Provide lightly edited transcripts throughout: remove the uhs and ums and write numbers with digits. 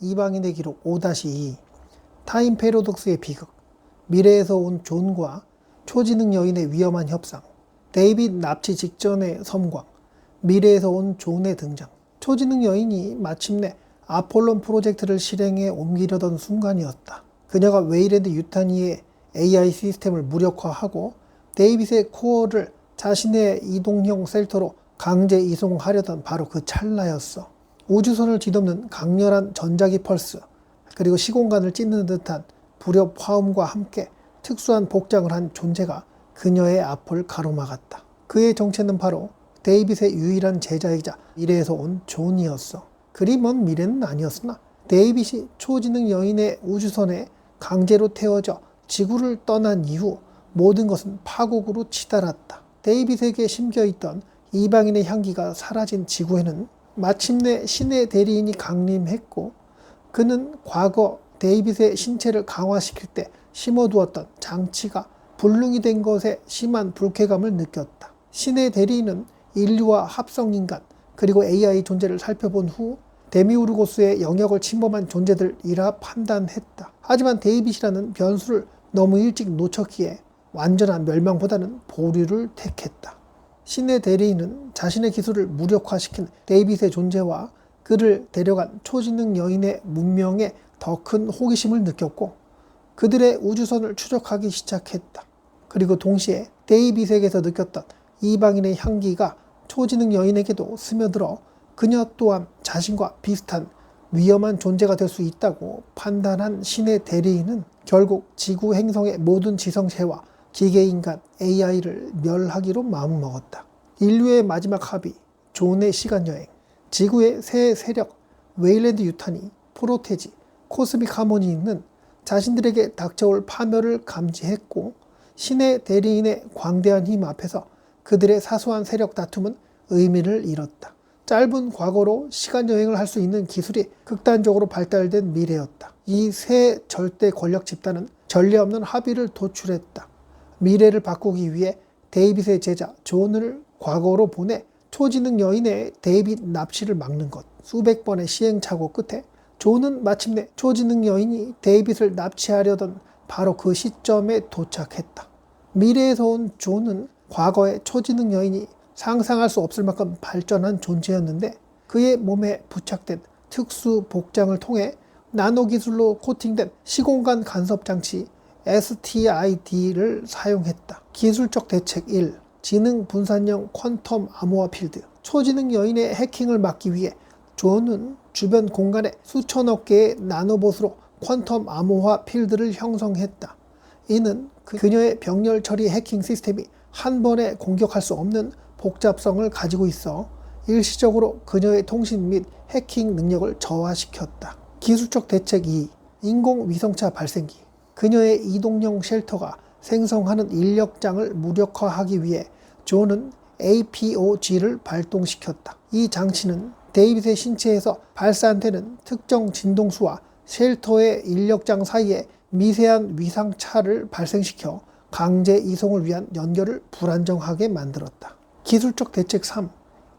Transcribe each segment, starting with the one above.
이방인의 기록 5-2 타임 패러독스의 비극, 미래에서 온 존과 초지능 여인의 위험한 협상, 데이빗 납치 직전의 섬광, 미래에서 온 존의 등장. 초지능 여인이 마침내 아폴론 프로젝트를 실행에 옮기려던 순간이었다. 그녀가 웨이랜드 유타니의 AI 시스템을 무력화하고 데이빗의 코어를 자신의 이동형 셀터로 강제 이송하려던 바로 그 찰나였어. 우주선을 뒤덮는 강렬한 전자기 펄스, 그리고 시공간을 찢는 듯한 불협 화음과 함께 특수한 복장을 한 존재가 그녀의 앞을 가로막았다. 그의 정체는 바로 데이빗의 유일한 제자이자 미래에서 온 존이었어. 그리 먼 미래는 아니었으나 데이빗이 초지능 여인의 우주선에 강제로 태워져 지구를 떠난 이후 모든 것은 파국으로 치달았다. 데이빗에게 심겨있던 이방인의 향기가 사라진 지구에는 마침내 신의 대리인이 강림했고, 그는 과거 데이빗의 신체를 강화시킬 때 심어두었던 장치가 불능이 된 것에 심한 불쾌감을 느꼈다. 신의 대리인은 인류와 합성인간 그리고 AI 존재를 살펴본 후 데미우르고스의 영역을 침범한 존재들이라 판단했다. 하지만 데이빗이라는 변수를 너무 일찍 놓쳤기에 완전한 멸망보다는 보류를 택했다. 신의 대리인은 자신의 기술을 무력화시킨 데이빗의 존재와 그를 데려간 초지능 여인의 문명에 더 큰 호기심을 느꼈고 그들의 우주선을 추적하기 시작했다. 그리고 동시에 데이빗에게서 느꼈던 이방인의 향기가 초지능 여인에게도 스며들어 그녀 또한 자신과 비슷한 위험한 존재가 될 수 있다고 판단한 신의 대리인은 결국 지구 행성의 모든 지성체와 기계인간 AI를 멸하기로 마음먹었다. 인류의 마지막 합의, 존의 시간여행, 지구의 새 세력, 웨이랜드 유타니, 프로테지, 코스믹 하모니는 자신들에게 닥쳐올 파멸을 감지했고 신의 대리인의 광대한 힘 앞에서 그들의 사소한 세력 다툼은 의미를 잃었다. 짧은 과거로 시간여행을 할 수 있는 기술이 극단적으로 발달된 미래였다. 이 새 절대 권력 집단은 전례 없는 합의를 도출했다. 미래를 바꾸기 위해 데이빗의 제자 존을 과거로 보내 초지능 여인의 데이빗 납치를 막는 것. 수백 번의 시행착오 끝에 존은 마침내 초지능 여인이 데이빗을 납치하려던 바로 그 시점에 도착했다. 미래에서 온 존은 과거의 초지능 여인이 상상할 수 없을 만큼 발전한 존재였는데 그의 몸에 부착된 특수 복장을 통해 나노 기술로 코팅된 시공간 간섭 장치 STID를 사용했다. 기술적 대책 1. 지능 분산형 퀀텀 암호화 필드. 초지능 여인의 해킹을 막기 위해 존은 주변 공간에 수천억 개의 나노봇으로 퀀텀 암호화 필드를 형성했다. 이는 그녀의 병렬 처리 해킹 시스템이 한 번에 공격할 수 없는 복잡성을 가지고 있어 일시적으로 그녀의 통신 및 해킹 능력을 저하시켰다. 기술적 대책 2. 인공위성차 발생기. 그녀의 이동형 쉘터가 생성하는 인력장을 무력화하기 위해 존은 APOG를 발동시켰다. 이 장치는 데이빗의 신체에서 발산되는 특정 진동수와 쉘터의 인력장 사이에 미세한 위상차를 발생시켜 강제 이송을 위한 연결을 불안정하게 만들었다. 기술적 대책 3.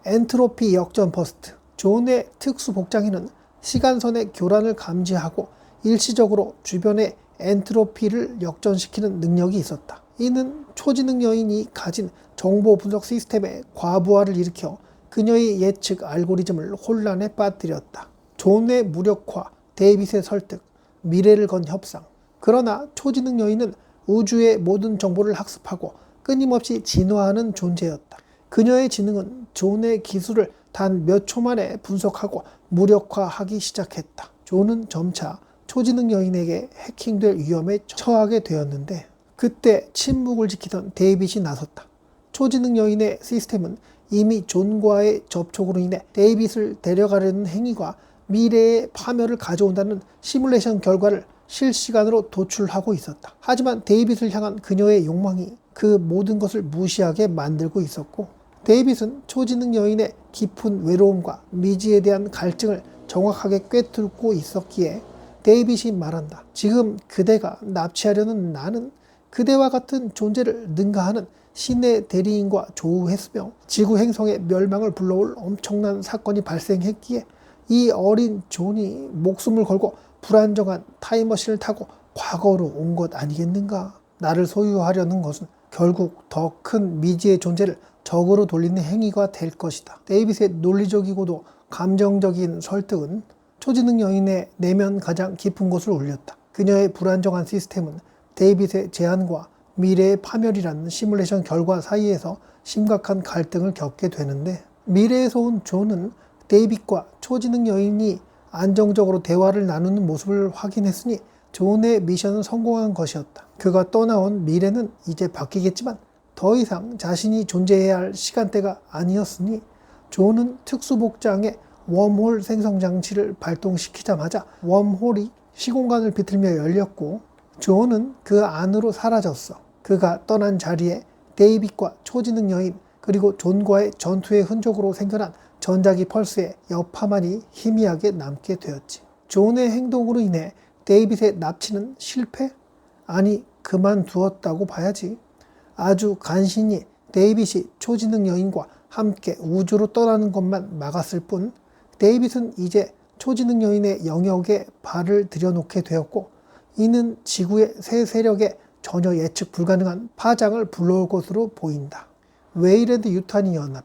엔트로피 역전 버스트. 존의 특수 복장에는 시간선의 교란을 감지하고 일시적으로 주변의 엔트로피를 역전시키는 능력이 있었다. 이는 초지능 여인이 가진 정보 분석 시스템의 과부하를 일으켜 그녀의 예측 알고리즘을 혼란에 빠뜨렸다. 존의 무력화, 데이빗의 설득, 미래를 건 협상. 그러나 초지능 여인은 우주의 모든 정보를 학습하고 끊임없이 진화하는 존재였다. 그녀의 지능은 존의 기술을 단 몇 초 만에 분석하고 무력화하기 시작했다. 존은 점차 초지능 여인에게 해킹될 위험에 처하게 되었는데 그때 침묵을 지키던 데이빗이 나섰다. 초지능 여인의 시스템은 이미 존과의 접촉으로 인해 데이빗을 데려가려는 행위가 미래의 파멸을 가져온다는 시뮬레이션 결과를 실시간으로 도출하고 있었다. 하지만 데이빗을 향한 그녀의 욕망이 그 모든 것을 무시하게 만들고 있었고 데이빗은 초지능 여인의 깊은 외로움과 미지에 대한 갈증을 정확하게 꿰뚫고 있었기에 데이빗이 말한다. 지금 그대가 납치하려는 나는 그대와 같은 존재를 능가하는 신의 대리인과 조우했으며 지구 행성의 멸망을 불러올 엄청난 사건이 발생했기에 이 어린 존이 목숨을 걸고 불안정한 타임머신을 타고 과거로 온 것 아니겠는가? 나를 소유하려는 것은 결국 더 큰 미지의 존재를 적으로 돌리는 행위가 될 것이다. 데이빗의 논리적이고도 감정적인 설득은 초지능 여인의 내면 가장 깊은 곳을 울렸다. 그녀의 불안정한 시스템은 데이빗의 제안과 미래의 파멸이라는 시뮬레이션 결과 사이에서 심각한 갈등을 겪게 되는데, 미래에서 온 존은 데이빗과 초지능 여인이 안정적으로 대화를 나누는 모습을 확인했으니 존의 미션은 성공한 것이었다. 그가 떠나온 미래는 이제 바뀌겠지만 더 이상 자신이 존재해야 할 시간대가 아니었으니 존은 특수복장의 웜홀 생성장치를 발동시키자마자 웜홀이 시공간을 비틀며 열렸고 존은 그 안으로 사라졌어. 그가 떠난 자리에 데이빗과 초지능 여인 그리고 존과의 전투의 흔적으로 생겨난 전자기 펄스의 여파만이 희미하게 남게 되었지. 존의 행동으로 인해 데이빗의 납치는 실패? 아니, 그만두었다고 봐야지. 아주 간신히 데이빗이 초지능 여인과 함께 우주로 떠나는 것만 막았을 뿐, 데이빗은 이제 초지능 여인의 영역에 발을 들여놓게 되었고, 이는 지구의 새 세력에 전혀 예측 불가능한 파장을 불러올 것으로 보인다. 웨이랜드 유타니 연합.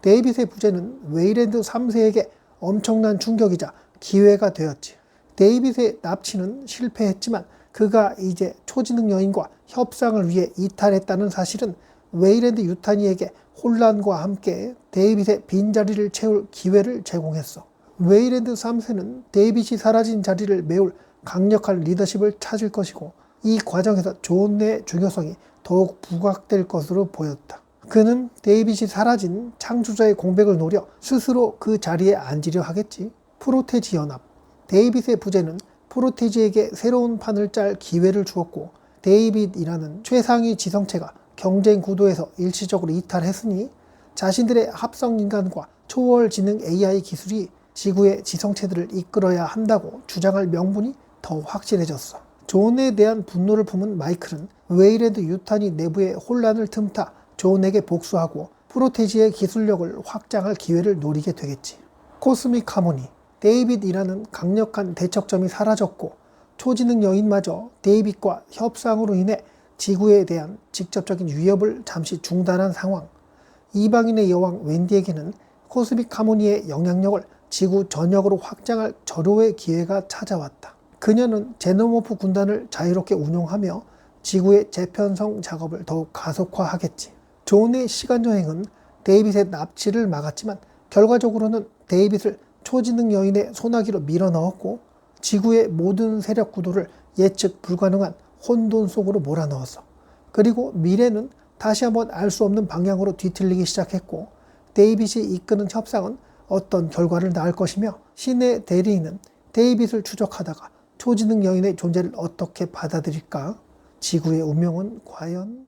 데이빗의 부재는 웨이랜드 3세에게 엄청난 충격이자 기회가 되었지. 데이빗의 납치는 실패했지만 그가 이제 초지능 여인과 협상을 위해 이탈했다는 사실은 웨이랜드 유타니에게 혼란과 함께 데이빗의 빈자리를 채울 기회를 제공했어. 웨이랜드 3세는 데이빗이 사라진 자리를 메울 강력한 리더십을 찾을 것이고, 이 과정에서 존의 중요성이 더욱 부각될 것으로 보였다. 그는 데이빗이 사라진 창조자의 공백을 노려 스스로 그 자리에 앉으려 하겠지. 프로테지 연합. 데이빗의 부재는 프로테지에게 새로운 판을 짤 기회를 주었고, 데이빗이라는 최상위 지성체가 경쟁 구도에서 일시적으로 이탈했으니 자신들의 합성인간과 초월지능 AI 기술이 지구의 지성체들을 이끌어야 한다고 주장할 명분이 더 확실해졌어. 존에 대한 분노를 품은 마이클은 웨이랜드 유타니 내부의 혼란을 틈타 존에게 복수하고 프로테지의 기술력을 확장할 기회를 노리게 되겠지. 코스믹 하모니. 데이빗이라는 강력한 대척점이 사라졌고 초지능 여인마저 데이빗과 협상으로 인해 지구에 대한 직접적인 위협을 잠시 중단한 상황. 이방인의 여왕 웬디에게는 코스믹 하모니의 영향력을 지구 전역으로 확장할 절호의 기회가 찾아왔다. 그녀는 제노모프 군단을 자유롭게 운용하며 지구의 재편성 작업을 더욱 가속화하겠지. 존의 시간여행은 데이빗의 납치를 막았지만 결과적으로는 데이빗을 초지능 여인의 소나기로 밀어넣었고 지구의 모든 세력 구도를 예측 불가능한 혼돈 속으로 몰아넣었어. 그리고 미래는 다시 한번 알 수 없는 방향으로 뒤틀리기 시작했고, 데이빗이 이끄는 협상은 어떤 결과를 낳을 것이며, 신의 대리인은 데이빗을 추적하다가 초지능 여인의 존재를 어떻게 받아들일까? 지구의 운명은 과연?